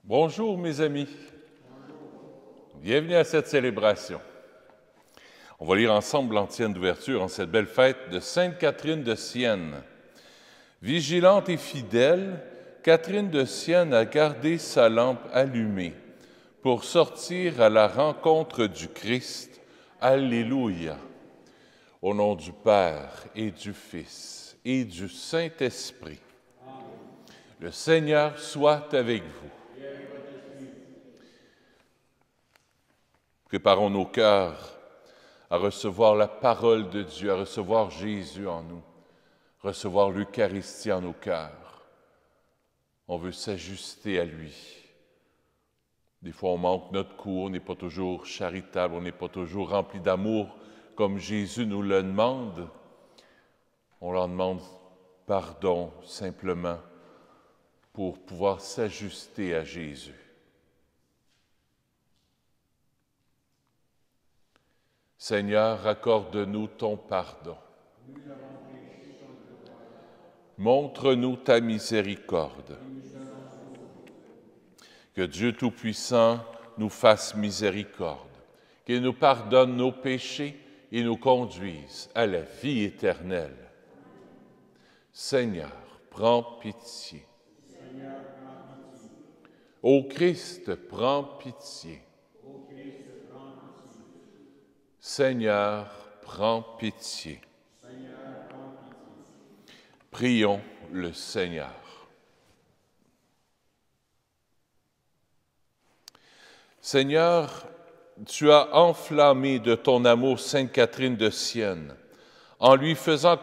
Bonjour mes amis, bienvenue à cette célébration. On va lire ensemble l'antienne d'ouverture en cette belle fête de Sainte Catherine de Sienne. Vigilante et fidèle, Catherine de Sienne a gardé sa lampe allumée pour sortir à la rencontre du Christ. Alléluia! Au nom du Père et du Fils et du Saint-Esprit. Le Seigneur soit avec vous. Préparons nos cœurs à recevoir la parole de Dieu, à recevoir Jésus en nous, recevoir l'Eucharistie en nos cœurs. On veut s'ajuster à lui. Des fois, on manque notre coup, on n'est pas toujours charitable, on n'est pas toujours rempli d'amour comme Jésus nous le demande. On leur demande pardon simplement pour pouvoir s'ajuster à Jésus. Seigneur, accorde-nous ton pardon. Montre-nous ta miséricorde. Que Dieu Tout-Puissant nous fasse miséricorde, qu'il nous pardonne nos péchés et nous conduise à la vie éternelle. Seigneur, prends pitié. Ô Christ, prends pitié. Seigneur, prends pitié. Prions le Seigneur. Seigneur, tu as enflammé de ton amour Sainte Catherine de Sienne, en lui faisant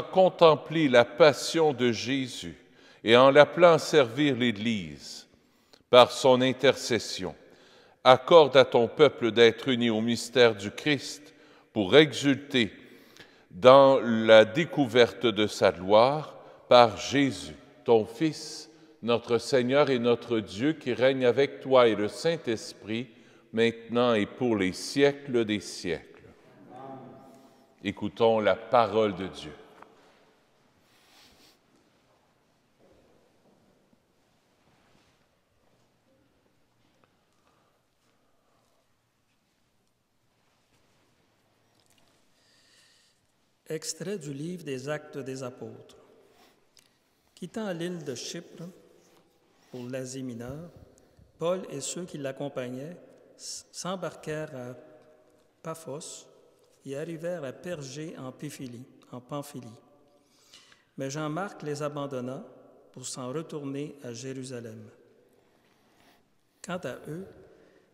contempler la passion de Jésus et en l'appelant à servir l'Église. Par son intercession, accorde à ton peuple d'être uni au mystère du Christ pour exulter dans la découverte de sa gloire par Jésus, ton Fils, notre Seigneur et notre Dieu, qui règne avec toi et le Saint-Esprit, maintenant et pour les siècles des siècles. Amen. Écoutons la parole de Dieu. Extrait du livre des Actes des Apôtres. Quittant l'île de Chypre pour l'Asie mineure, Paul et ceux qui l'accompagnaient s'embarquèrent à Paphos et arrivèrent à Pergé en Pamphylie. Mais Jean-Marc les abandonna pour s'en retourner à Jérusalem. Quant à eux,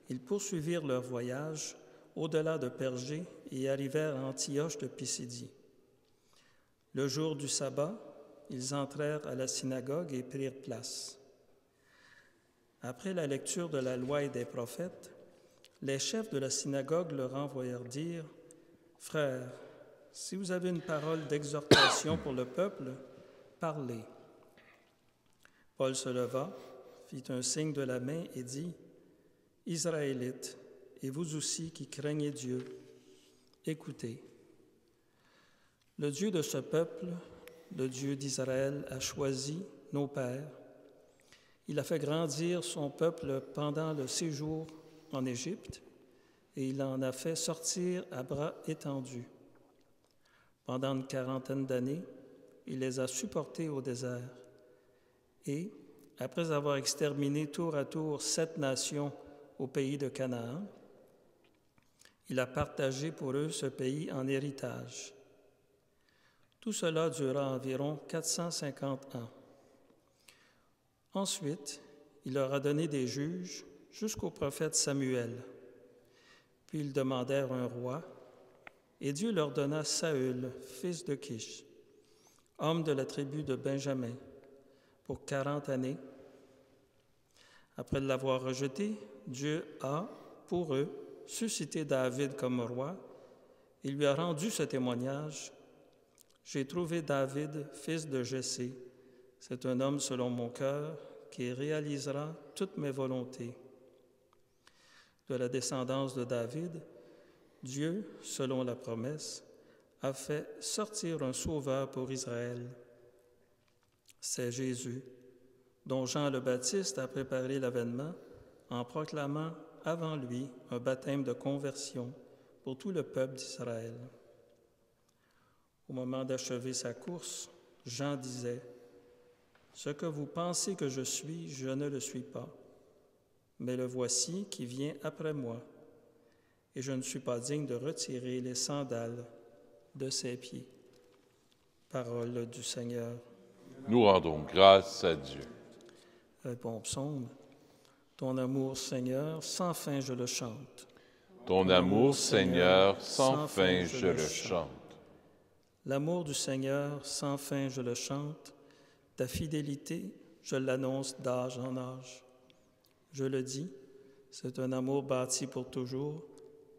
ils poursuivirent leur voyage au-delà de Pergé et arrivèrent à Antioche de Pisidie. Le jour du sabbat, ils entrèrent à la synagogue et prirent place. Après la lecture de la loi et des prophètes, les chefs de la synagogue leur envoyèrent dire « Frères, si vous avez une parole d'exhortation pour le peuple, parlez. » Paul se leva, fit un signe de la main et dit « Israélites, et vous aussi qui craignez Dieu, écoutez. Le Dieu de ce peuple, le Dieu d'Israël, a choisi nos pères. Il a fait grandir son peuple pendant le séjour en Égypte et il en a fait sortir à bras étendus. Pendant une 40aine d'années, il les a supportés au désert. Et, après avoir exterminé tour à tour 7 nations au pays de Canaan, il a partagé pour eux ce pays en héritage. Tout cela dura environ 450 ans. Ensuite, il leur a donné des juges jusqu'au prophète Samuel. Puis ils demandèrent un roi, et Dieu leur donna Saül, fils de Kish, homme de la tribu de Benjamin, pour 40 années. Après l'avoir rejeté, Dieu a, pour eux, suscité David comme roi et lui a rendu ce témoignage. J'ai trouvé David, fils de Jessé. C'est un homme selon mon cœur qui réalisera toutes mes volontés. De la descendance de David, Dieu, selon la promesse, a fait sortir un sauveur pour Israël. C'est Jésus, dont Jean le Baptiste a préparé l'avènement en proclamant avant lui un baptême de conversion pour tout le peuple d'Israël. Au moment d'achever sa course, Jean disait, « Ce que vous pensez que je suis, je ne le suis pas, mais le voici qui vient après moi, et je ne suis pas digne de retirer les sandales de ses pieds. » Parole du Seigneur. Nous rendons grâce à Dieu. Bon psaume. Ton amour, Seigneur, sans fin je le chante. Ton amour, Seigneur, sans fin je le chante. L'amour du Seigneur, sans fin je le chante. Ta fidélité, je l'annonce d'âge en âge. Je le dis, c'est un amour bâti pour toujours.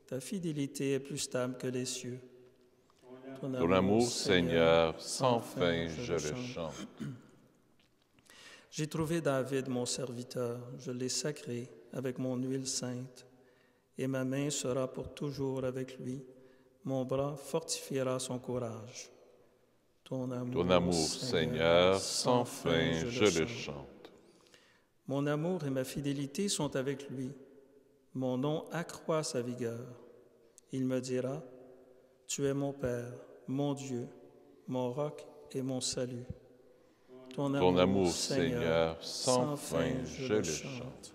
Ta fidélité est plus stable que les cieux. Ton amour, Seigneur, sans fin je le chante. J'ai trouvé David, mon serviteur, je l'ai sacré avec mon huile sainte, et ma main sera pour toujours avec lui, mon bras fortifiera son courage. Ton amour, Seigneur, sans fin je le chante. Mon amour et ma fidélité sont avec lui, mon nom accroît sa vigueur. Il me dira, tu es mon Père, mon Dieu, mon roc et mon salut. Ton amour, Seigneur, sans fin je le chante.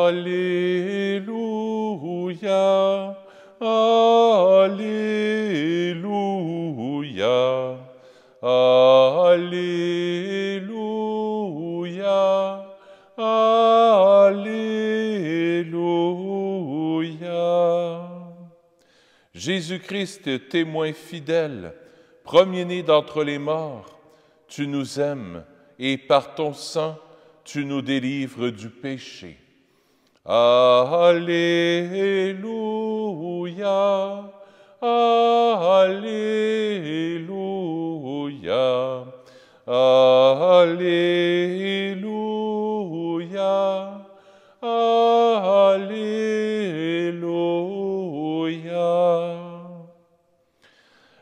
Alléluia, Alléluia, Alléluia, Alléluia. Jésus-Christ, témoin fidèle, premier-né d'entre les morts, tu nous aimes et par ton sang, tu nous délivres du péché. Alléluia, Alléluia, Alléluia, Alléluia.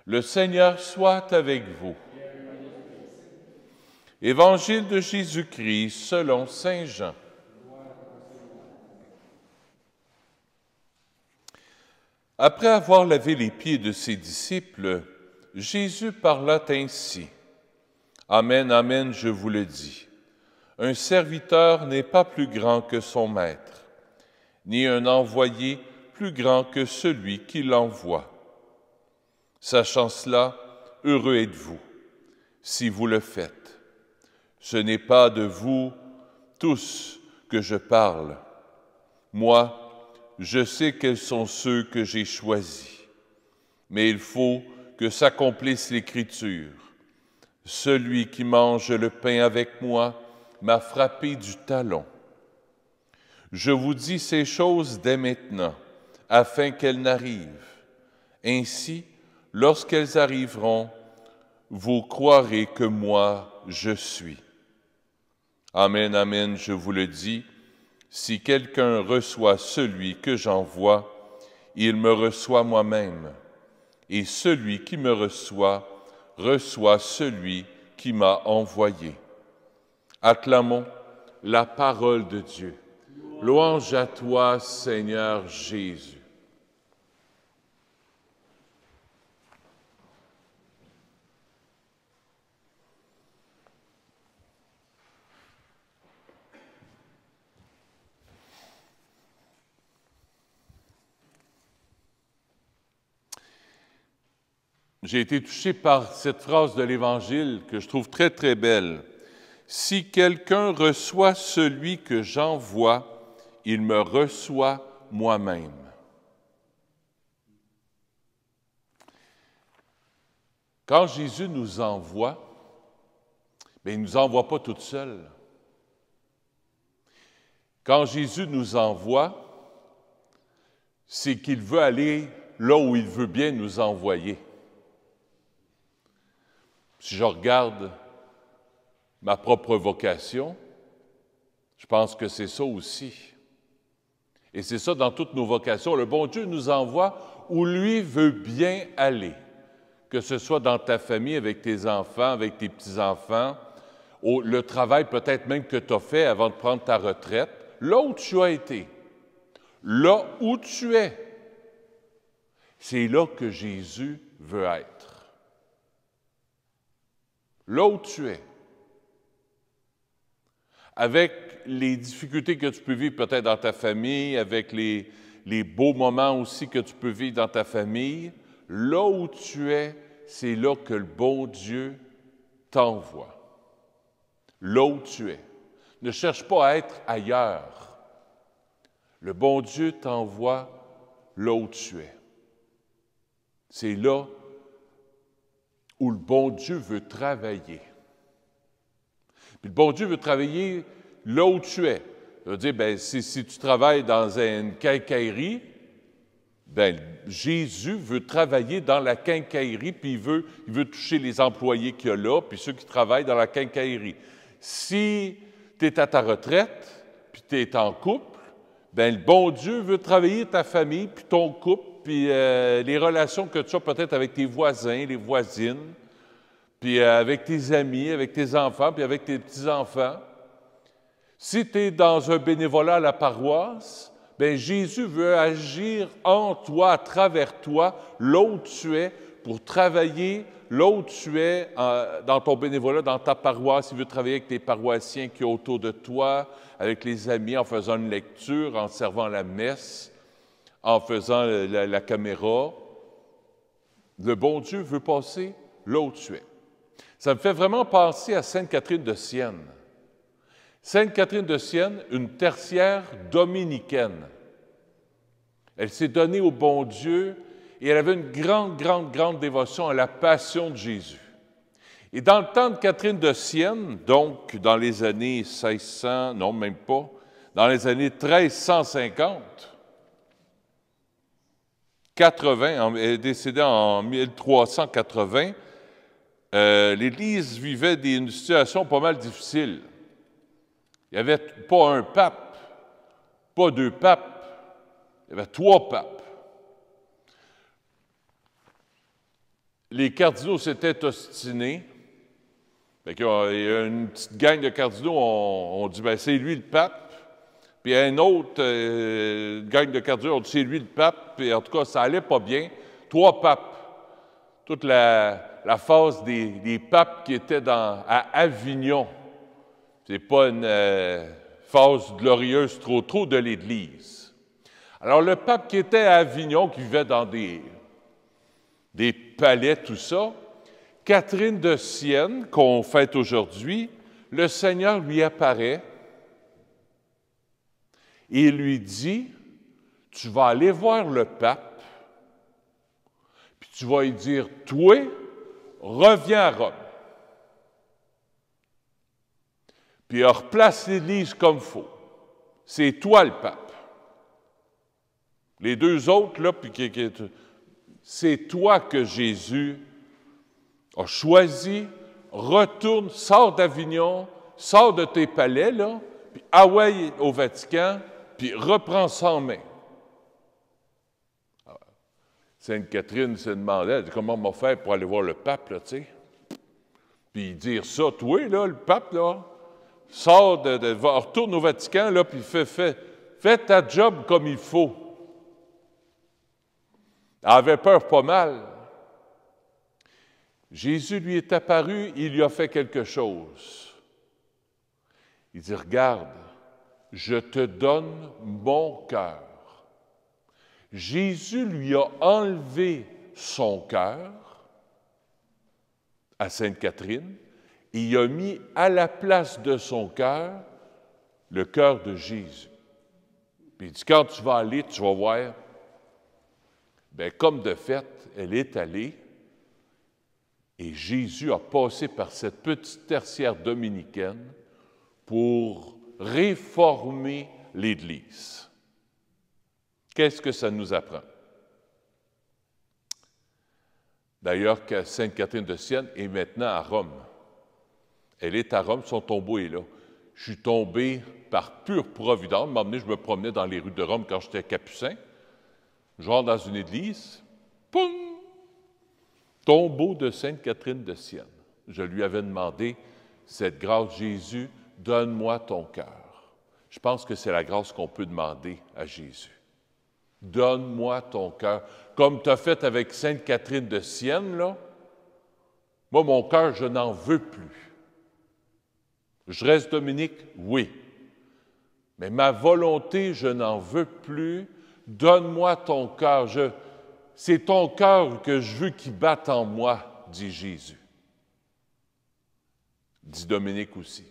Le Seigneur soit avec vous. Évangile de Jésus-Christ selon saint Jean. Après avoir lavé les pieds de ses disciples, Jésus parla ainsi. Amen, amen, je vous le dis. Un serviteur n'est pas plus grand que son maître, ni un envoyé plus grand que celui qui l'envoie. Sachant cela, heureux êtes-vous, si vous le faites. Ce n'est pas de vous tous que je parle. Moi, je sais quels sont ceux que j'ai choisis. Mais il faut que s'accomplisse l'Écriture. Celui qui mange le pain avec moi m'a frappé du talon. Je vous dis ces choses dès maintenant, afin qu'elles n'arrivent. Ainsi, lorsqu'elles arriveront, vous croirez que moi, je suis. Amen, amen, je vous le dis, si quelqu'un reçoit celui que j'envoie, il me reçoit moi-même, et celui qui me reçoit celui qui m'a envoyé. Acclamons la parole de Dieu. Louange à toi, Seigneur Jésus. J'ai été touché par cette phrase de l'Évangile que je trouve très, très belle. « Si quelqu'un reçoit celui que j'envoie, il me reçoit moi-même. » Quand Jésus nous envoie, bien, il ne nous envoie pas toute seule. Quand Jésus nous envoie, c'est qu'il veut aller là où il veut bien nous envoyer. Si je regarde ma propre vocation, je pense que c'est ça aussi. Et c'est ça dans toutes nos vocations. Le bon Dieu nous envoie où lui veut bien aller, que ce soit dans ta famille, avec tes enfants, avec tes petits-enfants, le travail peut-être même que tu as fait avant de prendre ta retraite, là où tu as été, là où tu es, c'est là que Jésus veut être. Là où tu es. Avec les difficultés que tu peux vivre peut-être dans ta famille, avec les beaux moments aussi que tu peux vivre dans ta famille, là où tu es, c'est là que le bon Dieu t'envoie. Là où tu es. Ne cherche pas à être ailleurs. Le bon Dieu t'envoie là où tu es. C'est là où le bon Dieu veut travailler. Puis le bon Dieu veut travailler là où tu es. Ça veut dire, bien, si tu travailles dans une quincaillerie, bien, Jésus veut travailler dans la quincaillerie, puis il veut toucher les employés qu'il y a là, puis ceux qui travaillent dans la quincaillerie. Si tu es à ta retraite, puis tu es en couple, bien, le bon Dieu veut travailler ta famille, puis ton couple, puis les relations que tu as peut-être avec tes voisins, les voisines, puis avec tes amis, avec tes enfants, puis avec tes petits-enfants. Si tu es dans un bénévolat à la paroisse, bien, Jésus veut agir en toi, à travers toi, là où tu es, pour travailler là où tu es dans ton bénévolat, dans ta paroisse. Il veut travailler avec tes paroissiens qui sont autour de toi, avec les amis, en faisant une lecture, en servant la messe, en faisant la caméra. Le bon Dieu veut passer là où tu es. Ça me fait vraiment penser à Sainte Catherine de Sienne. Sainte Catherine de Sienne, une tertiaire dominicaine. Elle s'est donnée au bon Dieu et elle avait une grande dévotion à la passion de Jésus. Et dans le temps de Catherine de Sienne, donc dans les années 1600, non même pas, dans les années 1350, 80, elle est décédée en 1380, l'Église vivait une situation pas mal difficile. Il n'y avait pas un pape, pas deux papes, il y avait 3 papes. Les cardinaux s'étaient ostinés. Il y a une petite gang de cardinaux, on dit, bien, c'est lui le pape. Puis un autre gang de cardinaux, on dit, c'est lui le pape. Puis en tout cas, ça allait pas bien. 3 papes. Toute la phase des papes qui étaient à Avignon. C'est pas une phase glorieuse trop de l'Église. Alors le pape qui était à Avignon, qui vivait dans des palais, tout ça, Catherine de Sienne, qu'on fête aujourd'hui, le Seigneur lui apparaît et il lui dit, tu vas aller voir le pape, puis tu vas lui dire, toi, reviens à Rome. Puis replace l'Église comme il faut. C'est toi le pape. Les 2 autres, là, c'est toi que Jésus a choisi, retourne, sors d'Avignon, sors de tes palais, là, puis ouais au Vatican, puis reprends ça en main. Sainte Catherine se demandait, elle dit, comment on va faire pour aller voir le pape, là, tu sais? Puis dire ça, toi, là, le pape, là, sors retourne au Vatican, là, puis fais ta job comme il faut. Elle avait peur pas mal. Jésus lui est apparu, il lui a fait quelque chose. Il dit, regarde, je te donne mon cœur. Jésus lui a enlevé son cœur à Sainte Catherine et il a mis à la place de son cœur le cœur de Jésus. Puis il dit, quand tu vas aller, tu vas voir, bien, comme de fait, elle est allée et Jésus a passé par cette petite tertiaire dominicaine pour réformer l'Église. Qu'est-ce que ça nous apprend? D'ailleurs, que Sainte Catherine de Sienne est maintenant à Rome. Elle est à Rome, son tombeau est là. Je suis tombé par pure providence. À un moment donné, je me promenais dans les rues de Rome quand j'étais capucin. Je rentre dans une église, poum! Tombeau de Sainte Catherine de Sienne. Je lui avais demandé cette grâce, Jésus, donne-moi ton cœur. Je pense que c'est la grâce qu'on peut demander à Jésus. Donne-moi ton cœur. Comme tu as fait avec Sainte Catherine de Sienne, là, moi, mon cœur, je n'en veux plus. Je reste Dominique, oui. Mais ma volonté, je n'en veux plus. Donne-moi ton cœur. C'est ton cœur que je veux qui batte en moi, dit Jésus. Dit Dominique aussi.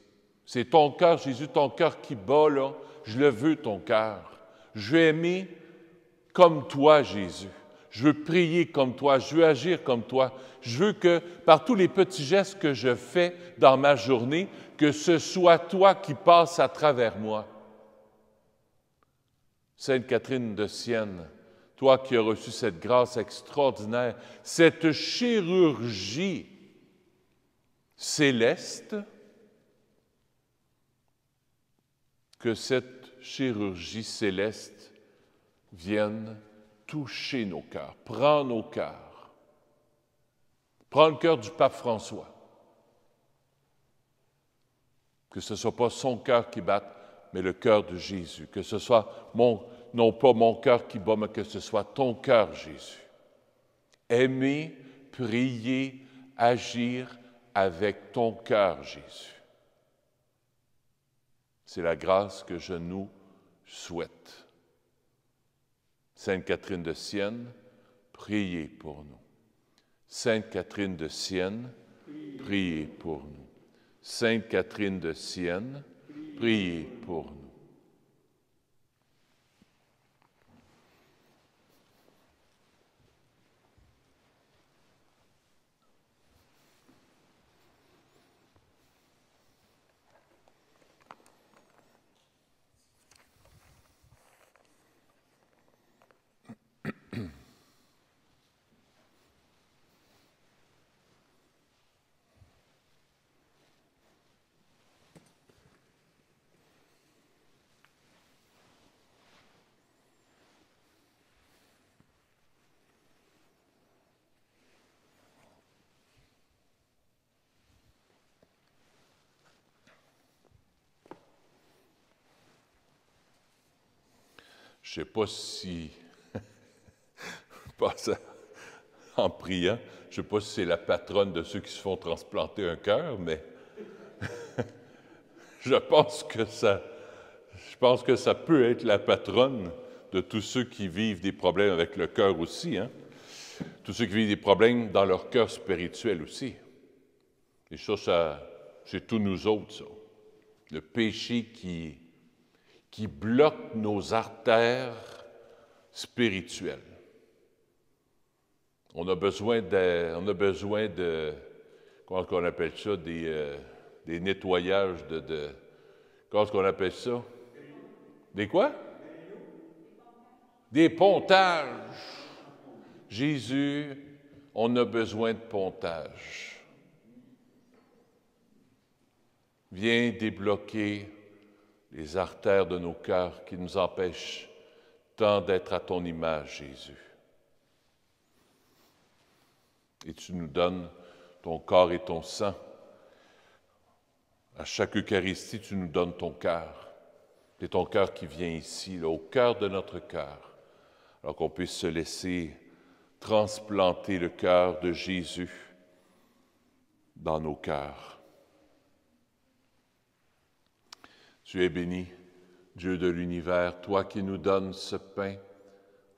C'est ton cœur, Jésus, ton cœur qui bat, là. Je le veux, ton cœur. Je veux aimer comme toi, Jésus. Je veux prier comme toi. Je veux agir comme toi. Je veux que, par tous les petits gestes que je fais dans ma journée, que ce soit toi qui passes à travers moi. Sainte Catherine de Sienne, toi qui as reçu cette grâce extraordinaire, cette chirurgie céleste, que cette chirurgie céleste vienne toucher nos cœurs, prends nos cœurs. Prends le cœur du pape François. Que ce ne soit pas son cœur qui batte, mais le cœur de Jésus. Que ce soit non pas mon cœur qui bat, mais que ce soit ton cœur, Jésus. Aimer, prier, agir avec ton cœur, Jésus. C'est la grâce que je nous souhaite. Sainte Catherine de Sienne, priez pour nous. Sainte Catherine de Sienne, priez pour nous. Sainte Catherine de Sienne, priez pour nous. Je ne sais pas si, en priant, je ne sais pas si c'est la patronne de ceux qui se font transplanter un cœur, mais je pense que ça peut être la patronne de tous ceux qui vivent des problèmes avec le cœur aussi, hein? Tous ceux qui vivent des problèmes dans leur cœur spirituel aussi. Et ça c'est tous nous autres, ça. Le péché qui bloque nos artères spirituelles. On a besoin de comment on appelle ça, des nettoyages comment est-ce qu'on appelle ça? Des quoi? Des pontages. Jésus, on a besoin de pontage. Viens débloquer les artères de nos cœurs qui nous empêchent tant d'être à ton image, Jésus. Et tu nous donnes ton corps et ton sang. À chaque Eucharistie, tu nous donnes ton cœur. C'est ton cœur qui vient ici, là, au cœur de notre cœur, alors qu'on puisse se laisser transplanter le cœur de Jésus dans nos cœurs. Tu es béni, Dieu de l'univers, toi qui nous donnes ce pain,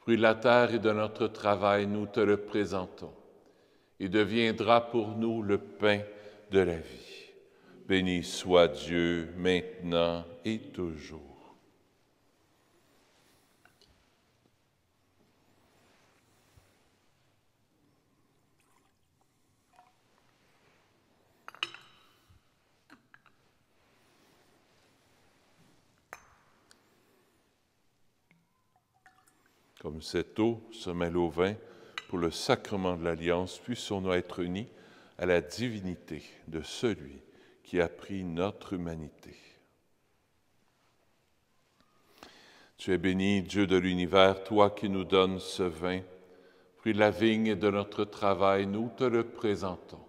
fruit de la terre et de notre travail, nous te le présentons. Il deviendra pour nous le pain de la vie. Béni soit Dieu, maintenant et toujours. Comme cette eau se mêle au vin, pour le sacrement de l'Alliance, puissions-nous être unis à la divinité de celui qui a pris notre humanité. Tu es béni, Dieu de l'univers, toi qui nous donnes ce vin, fruit de la vigne et de notre travail, nous te le présentons.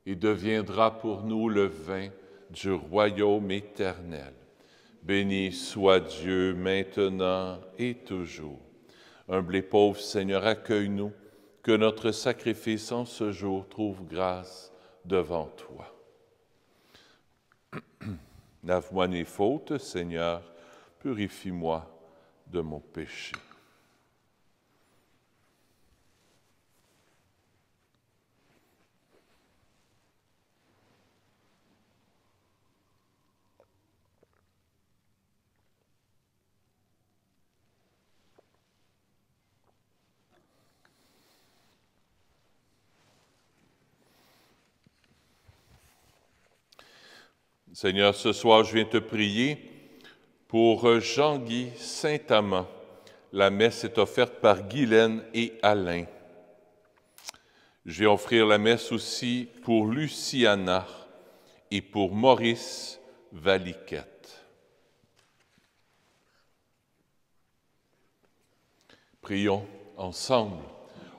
Il deviendra pour nous le vin du royaume éternel. Béni soit Dieu maintenant et toujours. Humble et pauvre Seigneur, accueille-nous, que notre sacrifice en ce jour trouve grâce devant toi. Lave-moi mes fautes, Seigneur, purifie-moi de mon péché. Seigneur, ce soir, je viens te prier pour Jean-Guy Saint-Amand. La messe est offerte par Guylaine et Alain. Je vais offrir la messe aussi pour Luciana et pour Maurice Valiquette. Prions ensemble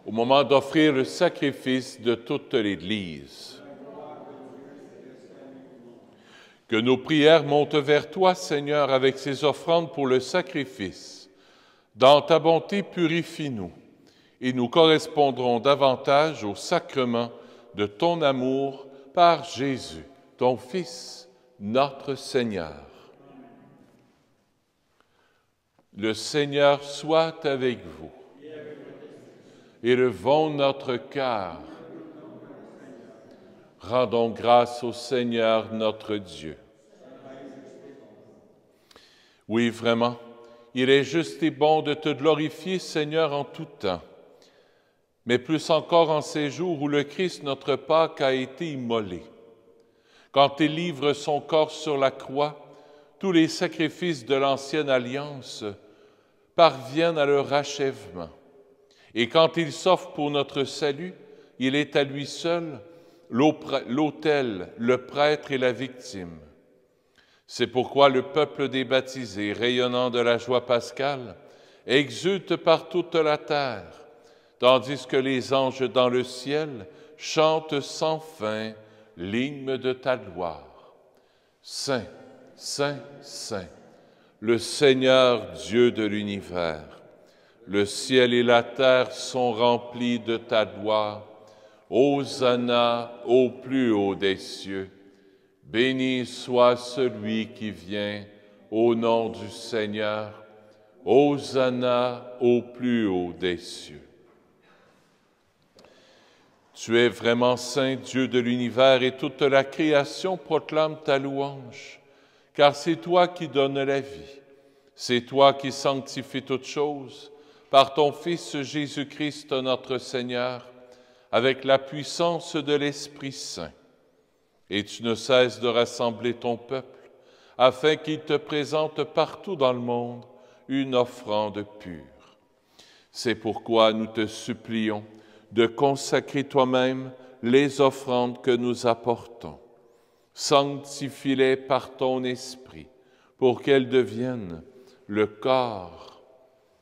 au moment d'offrir le sacrifice de toute l'Église. Que nos prières montent vers toi, Seigneur, avec ces offrandes pour le sacrifice. Dans ta bonté, purifie-nous, et nous correspondrons davantage au sacrement de ton amour par Jésus, ton Fils, notre Seigneur. Le Seigneur soit avec vous. Élevons notre cœur. Rendons grâce au Seigneur notre Dieu. Oui, vraiment, il est juste et bon de te glorifier, Seigneur, en tout temps, mais plus encore en ces jours où le Christ, notre Pâque, a été immolé. Quand il livre son corps sur la croix, tous les sacrifices de l'ancienne alliance parviennent à leur achèvement. Et quand il s'offre pour notre salut, il est à lui seul l'autel, le prêtre et la victime. C'est pourquoi le peuple des baptisés, rayonnant de la joie pascale, exulte par toute la terre, tandis que les anges dans le ciel chantent sans fin l'hymne de ta gloire. Saint, Saint, Saint, le Seigneur Dieu de l'univers, le ciel et la terre sont remplis de ta gloire. Hosanna au plus haut des cieux. Béni soit celui qui vient au nom du Seigneur. Hosanna au plus haut des cieux. Tu es vraiment saint, Dieu de l'univers, et toute la création proclame ta louange, car c'est toi qui donnes la vie, c'est toi qui sanctifies toutes choses, par ton Fils Jésus-Christ notre Seigneur, avec la puissance de l'Esprit Saint. Et tu ne cesses de rassembler ton peuple, afin qu'il te présente partout dans le monde une offrande pure. C'est pourquoi nous te supplions de consacrer toi-même les offrandes que nous apportons. Sanctifie-les par ton Esprit, pour qu'elles deviennent le corps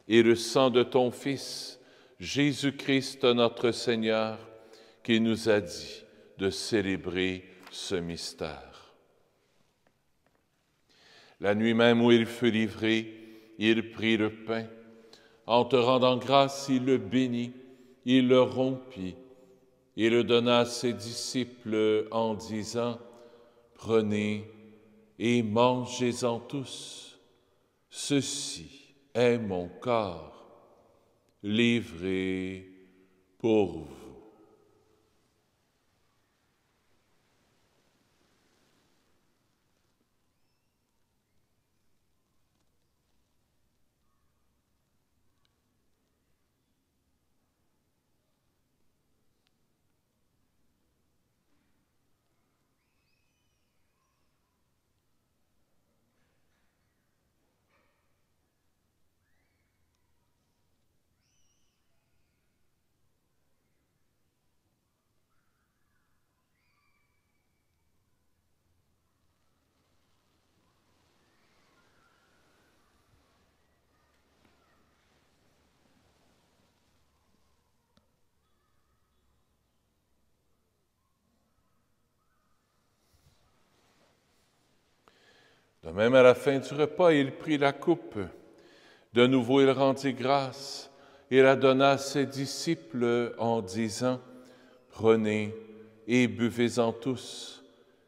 et le sang de ton Fils, Jésus-Christ notre Seigneur, qui nous a dit de célébrer ce mystère. La nuit même où il fut livré, il prit le pain. En te rendant grâce, il le bénit, il le rompit, et le donna à ses disciples en disant, « Prenez et mangez-en tous. Ceci est mon corps, livré pour vous. » De même, à la fin du repas, il prit la coupe. De nouveau, il rendit grâce et la donna à ses disciples en disant, « Prenez et buvez-en tous,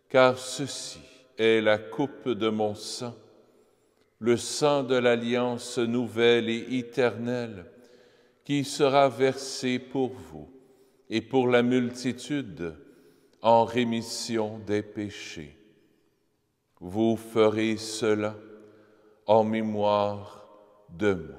car ceci est la coupe de mon sang, le sang de l'alliance nouvelle et éternelle, qui sera versé pour vous et pour la multitude en rémission des péchés. Vous ferez cela en mémoire de moi. »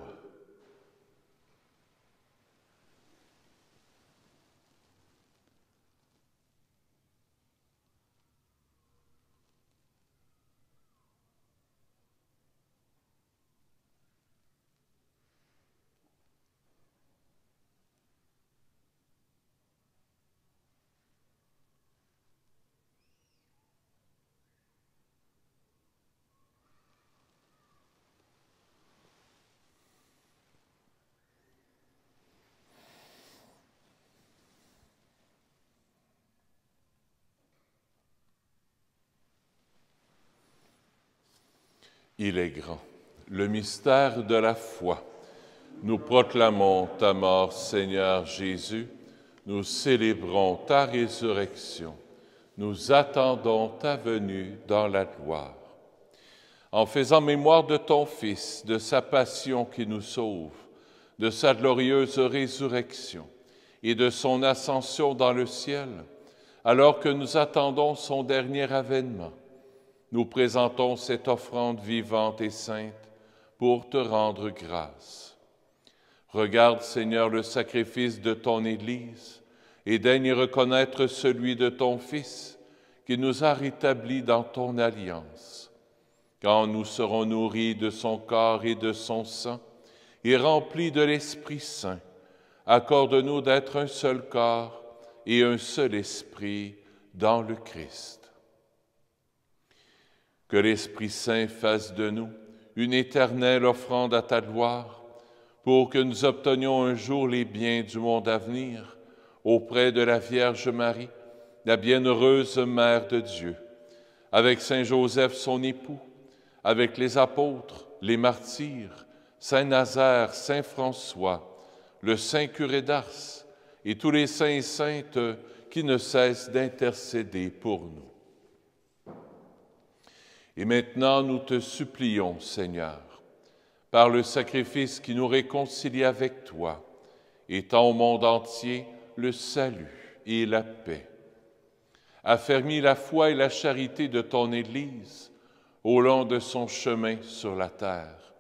Il est grand, le mystère de la foi. Nous proclamons ta mort, Seigneur Jésus. Nous célébrons ta résurrection. Nous attendons ta venue dans la gloire. En faisant mémoire de ton Fils, de sa passion qui nous sauve, de sa glorieuse résurrection et de son ascension dans le ciel, alors que nous attendons son dernier avènement, nous présentons cette offrande vivante et sainte pour te rendre grâce. Regarde, Seigneur, le sacrifice de ton Église et daigne reconnaître celui de ton Fils qui nous a rétablis dans ton alliance. Quand nous serons nourris de son corps et de son sang et remplis de l'Esprit Saint, accorde-nous d'être un seul corps et un seul esprit dans le Christ. Que l'Esprit Saint fasse de nous une éternelle offrande à ta gloire, pour que nous obtenions un jour les biens du monde à venir, auprès de la Vierge Marie, la bienheureuse Mère de Dieu, avec Saint Joseph son époux, avec les apôtres, les martyrs, Saint Nazaire, Saint François, le Saint curé d'Ars, et tous les saints et saintes qui ne cessent d'intercéder pour nous. Et maintenant, nous te supplions, Seigneur, par le sacrifice qui nous réconcilie avec toi, étends au monde entier le salut et la paix. Affermis la foi et la charité de ton Église au long de son chemin sur la terre.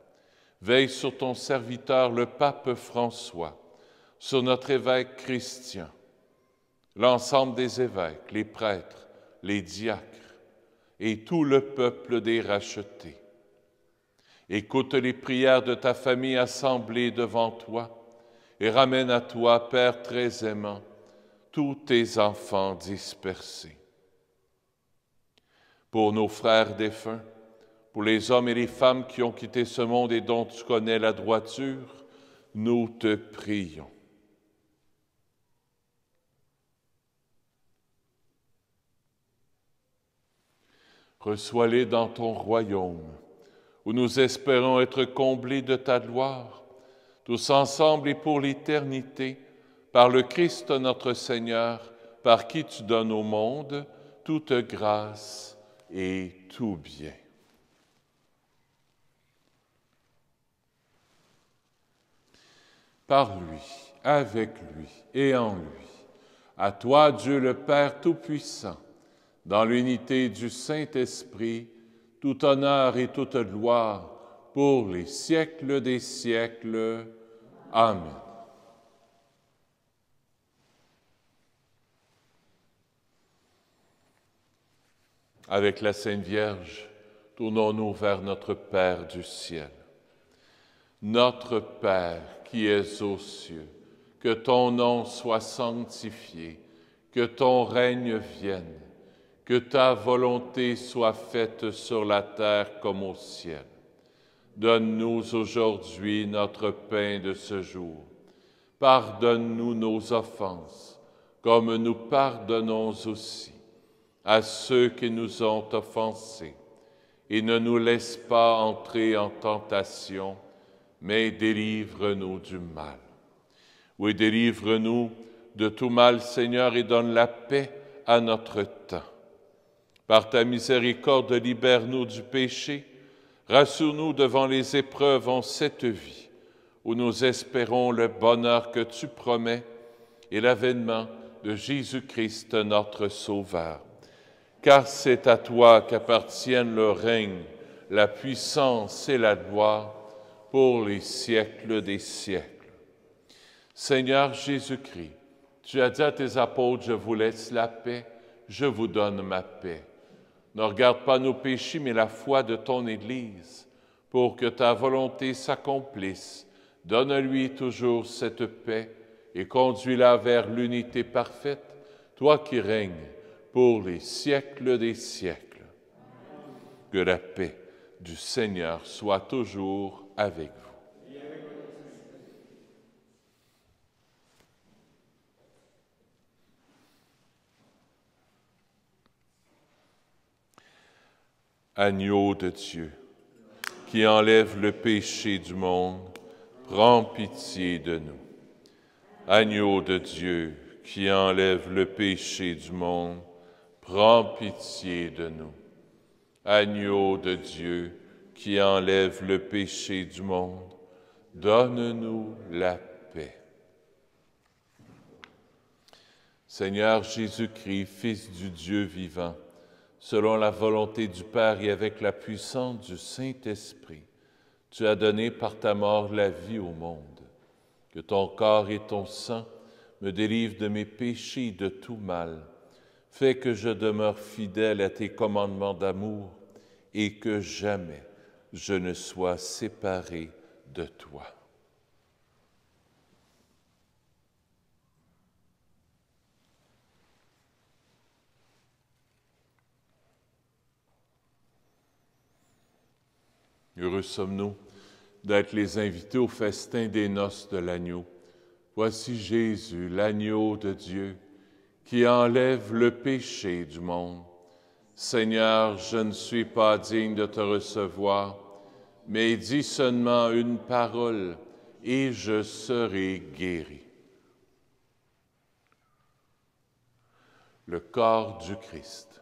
Veille sur ton serviteur, le pape François, sur notre évêque Christian, l'ensemble des évêques, les prêtres, les diacres, et tout le peuple des rachetés. Écoute les prières de ta famille assemblée devant toi et ramène à toi, Père très aimant, tous tes enfants dispersés. Pour nos frères défunts, pour les hommes et les femmes qui ont quitté ce monde et dont tu connais la droiture, nous te prions. Reçois-les dans ton royaume, où nous espérons être comblés de ta gloire, tous ensemble et pour l'éternité, par le Christ notre Seigneur, par qui tu donnes au monde toute grâce et tout bien. Par lui, avec lui et en lui, à toi, Dieu le Père Tout-Puissant, dans l'unité du Saint-Esprit, tout honneur et toute gloire pour les siècles des siècles. Amen. Avec la Sainte Vierge, tournons-nous vers notre Père du ciel. Notre Père qui es aux cieux, que ton nom soit sanctifié, que ton règne vienne, que ta volonté soit faite sur la terre comme au ciel. Donne-nous aujourd'hui notre pain de ce jour. Pardonne-nous nos offenses, comme nous pardonnons aussi à ceux qui nous ont offensés. et ne nous laisse pas entrer en tentation, mais délivre-nous du mal. Oui, délivre-nous de tout mal, Seigneur, et donne la paix à notre temps. Par ta miséricorde, libère-nous du péché, rassure-nous devant les épreuves en cette vie, où nous espérons le bonheur que tu promets et l'avènement de Jésus-Christ, notre Sauveur. Car c'est à toi qu'appartiennent le règne, la puissance et la gloire pour les siècles des siècles. Seigneur Jésus-Christ, tu as dit à tes apôtres, je vous laisse la paix, je vous donne ma paix. Ne regarde pas nos péchés, mais la foi de ton Église, pour que ta volonté s'accomplisse. Donne-lui toujours cette paix et conduis-la vers l'unité parfaite, toi qui règnes pour les siècles des siècles. Que la paix du Seigneur soit toujours avec vous. Agneau de Dieu, qui enlève le péché du monde, prends pitié de nous. Agneau de Dieu, qui enlève le péché du monde, prends pitié de nous. Agneau de Dieu, qui enlève le péché du monde, donne-nous la paix. Seigneur Jésus-Christ, Fils du Dieu vivant, selon la volonté du Père et avec la puissance du Saint-Esprit, tu as donné par ta mort la vie au monde. Que ton corps et ton sang me délivrent de mes péchés et de tout mal. Fais que je demeure fidèle à tes commandements d'amour et que jamais je ne sois séparé de toi. Heureux sommes-nous d'être les invités au festin des noces de l'agneau. Voici Jésus, l'agneau de Dieu, qui enlève le péché du monde. Seigneur, je ne suis pas digne de te recevoir, mais dis seulement une parole et je serai guéri. Le corps du Christ.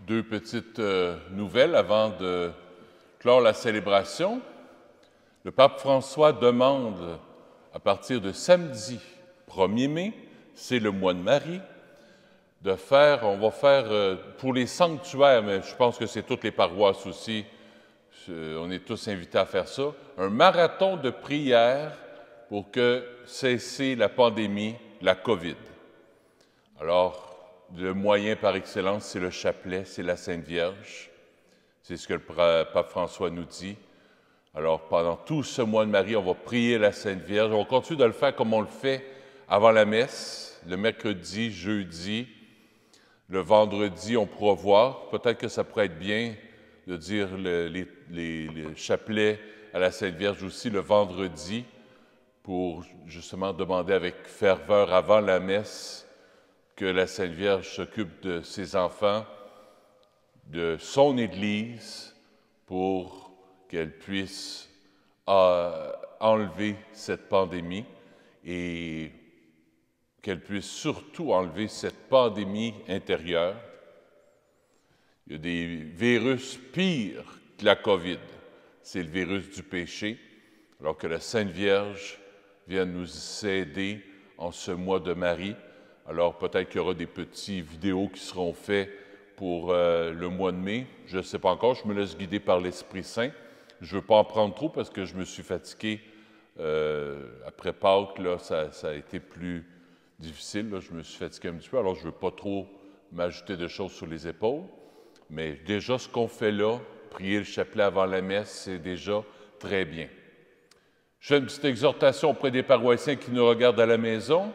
Deux petites nouvelles avant de clore la célébration. Le pape François demande, à partir de samedi 1er mai, c'est le mois de Marie, on va faire pour les sanctuaires, mais je pense que c'est toutes les paroisses aussi, on est tous invités à faire ça, un marathon de prière pour que cesser la pandémie, la COVID. Alors, le moyen par excellence, c'est le chapelet, c'est la Sainte Vierge. C'est ce que le pape François nous dit. Alors, pendant tout ce mois de Marie, on va prier la Sainte Vierge. On va continuer de le faire comme on le fait avant la messe, le mercredi, jeudi. Le vendredi, on pourra voir. Peut-être que ça pourrait être bien de dire les chapelets à la Sainte Vierge aussi le vendredi pour justement demander avec ferveur avant la messe que la Sainte Vierge s'occupe de ses enfants, de son Église, pour qu'elle puisse enlever cette pandémie et qu'elle puisse surtout enlever cette pandémie intérieure. Il y a des virus pires que la COVID, c'est le virus du péché, alors que la Sainte Vierge vient nous aider en ce mois de Marie. Alors, peut-être qu'il y aura des petites vidéos qui seront faites pour le mois de mai. Je ne sais pas encore, je me laisse guider par l'Esprit Saint. Je ne veux pas en prendre trop parce que je me suis fatigué. Après Pâques, là, ça a été plus difficile. Là, je me suis fatigué un petit peu, alors je ne veux pas trop m'ajouter de choses sur les épaules. Mais déjà, ce qu'on fait là, prier le chapelet avant la messe, c'est déjà très bien. Je fais une petite exhortation auprès des paroissiens qui nous regardent à la maison.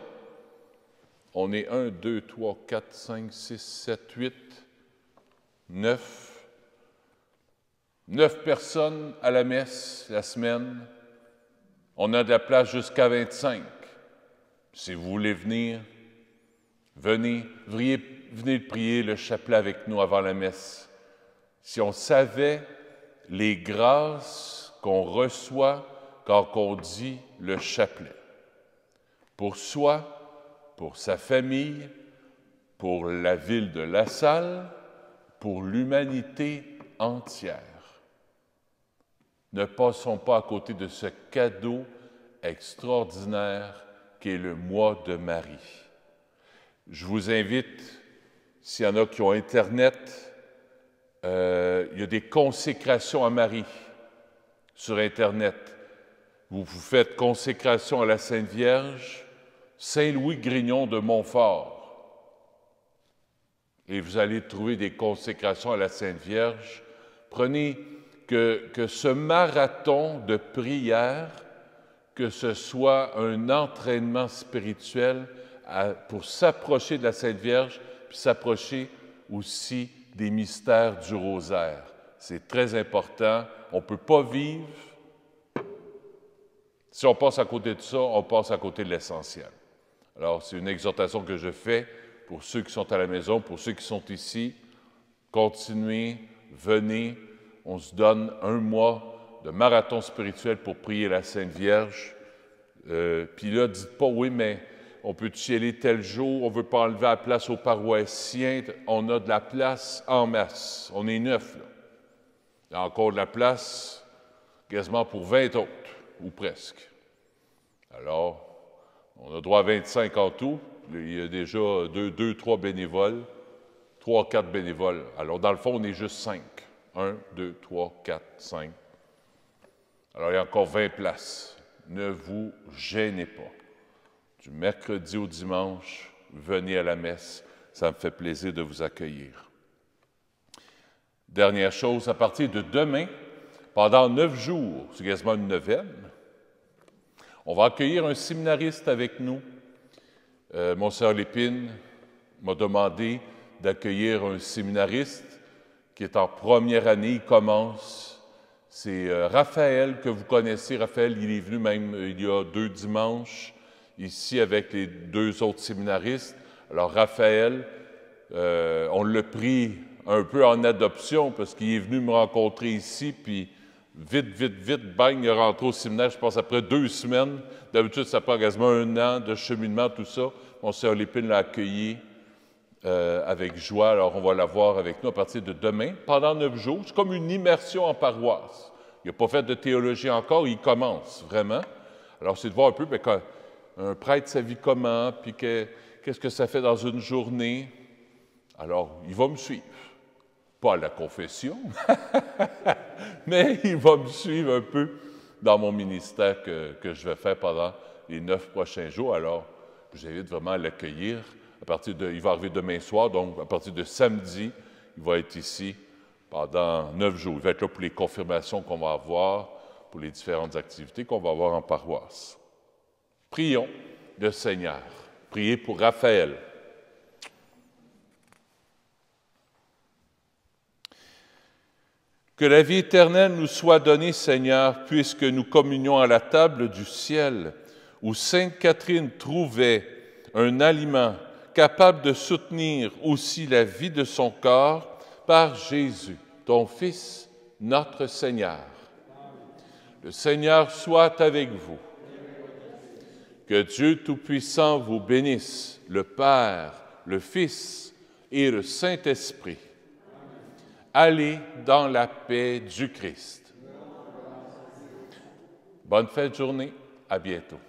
On est 1, 2, 3, 4, 5, 6, 7, 8, 9. 9 personnes à la messe la semaine. On a de la place jusqu'à 25. Si vous voulez venir, venez prier le chapelet avec nous avant la messe. Si on savait les grâces qu'on reçoit quand on dit le chapelet, pour soi, pour sa famille, pour la ville de La Salle, pour l'humanité entière. Ne passons pas à côté de ce cadeau extraordinaire qu'est le mois de Marie. Je vous invite, s'il y en a qui ont Internet, il y a des consécrations à Marie sur Internet. Vous faites consécration à la Sainte Vierge, Saint-Louis Grignon de Montfort. Et vous allez trouver des consécrations à la Sainte Vierge. Prenez que ce marathon de prière, que ce soit un entraînement spirituel pour s'approcher de la Sainte Vierge, puis s'approcher aussi des mystères du rosaire. C'est très important. On ne peut pas vivre. Si on passe à côté de ça, on passe à côté de l'essentiel. Alors, c'est une exhortation que je fais pour ceux qui sont à la maison, pour ceux qui sont ici. Continuez, venez. On se donne un mois de marathon spirituel pour prier la Sainte Vierge. Puis là, dites pas, oui, mais on peut-tu y aller tel jour? On ne veut pas enlever la place aux paroissiens. On a de la place en masse. On est 9, là. Il y a encore de la place quasiment pour 20 autres, ou presque. Alors, on a droit à 25 en tout. Il y a déjà 2, 3 bénévoles, 3, 4 bénévoles. Alors, dans le fond, on est juste 5. 1, 2, 3, 4, 5. Alors, il y a encore 20 places. Ne vous gênez pas. Du mercredi au dimanche, venez à la messe. Ça me fait plaisir de vous accueillir. Dernière chose, à partir de demain, pendant 9 jours, c'est quasiment une neuvaine, on va accueillir un séminariste avec nous. Monseigneur Lépine m'a demandé d'accueillir un séminariste qui est en première année, il commence. C'est Raphaël, que vous connaissez. Raphaël, il est venu même il y a 2 dimanches, ici avec les 2 autres séminaristes. Alors Raphaël, on l'a pris un peu en adoption parce qu'il est venu me rencontrer ici, puis vite, bang, il est rentré au séminaire, je pense, après 2 semaines. D'habitude, ça prend quasiment 1 an de cheminement, tout ça. Monseigneur Lépine l'a accueilli avec joie. Alors, on va l'avoir avec nous à partir de demain, pendant 9 jours. C'est comme une immersion en paroisse. Il n'a pas fait de théologie encore, il commence, vraiment. Alors, c'est de voir un peu quand un prêtre, sa vie comment, puis qu'est-ce que ça fait dans une journée. Alors, il va me suivre. Pas à la confession, mais il va me suivre un peu dans mon ministère que je vais faire pendant les 9 prochains jours. Alors, je vous invite vraiment à l'accueillir. Il va arriver demain soir, donc à partir de samedi, il va être ici pendant 9 jours. Il va être là pour les confirmations qu'on va avoir, pour les différentes activités qu'on va avoir en paroisse. Prions le Seigneur. Priez pour Raphaël. Que la vie éternelle nous soit donnée, Seigneur, puisque nous communions à la table du ciel, où Sainte Catherine trouvait un aliment capable de soutenir aussi la vie de son corps par Jésus, ton Fils, notre Seigneur. Le Seigneur soit avec vous. Que Dieu Tout-Puissant vous bénisse, le Père, le Fils et le Saint-Esprit. Allez dans la paix du Christ. Bonne fin de journée. À bientôt.